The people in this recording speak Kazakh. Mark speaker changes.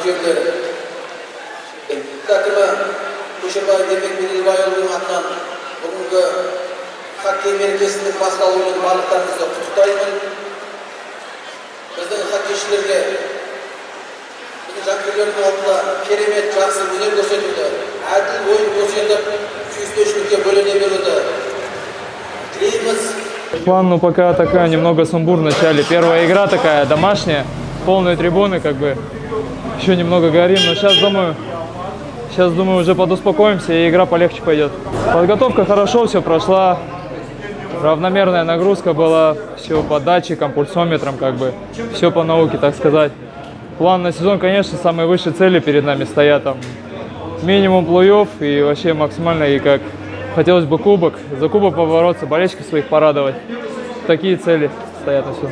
Speaker 1: жерлері. Әкімі Көшербаев Ермек Беделбайұлының атынан бүгінгі хоккей мерекесінің басталуымен барлықтарыңызды құттықтаймын. Біздің хоккейшілерге, біздің жанкүйерлердің алдында керемет жақсы өнер көрсетуді, әділ ойын көрсетіп, сүйіспеншілікке бөлене беруді тілейміз.
Speaker 2: План, ну, пока такая немного сумбур в начале. Первая игра такая домашняя, полные трибуны, как бы еще немного горим, но сейчас думаю, уже подуспокоимся и игра полегче пойдет. Подготовка хорошо, все прошла, равномерная нагрузка была, все по датчикам, пульсометрам, как бы все по науке, так сказать. План на сезон, конечно, самые высшие цели перед нами стоят, там минимум плей-офф и вообще максимально, и как хотелось бы кубок, за кубок побороться, болельщиков своих порадовать. Такие цели стоят на сезон.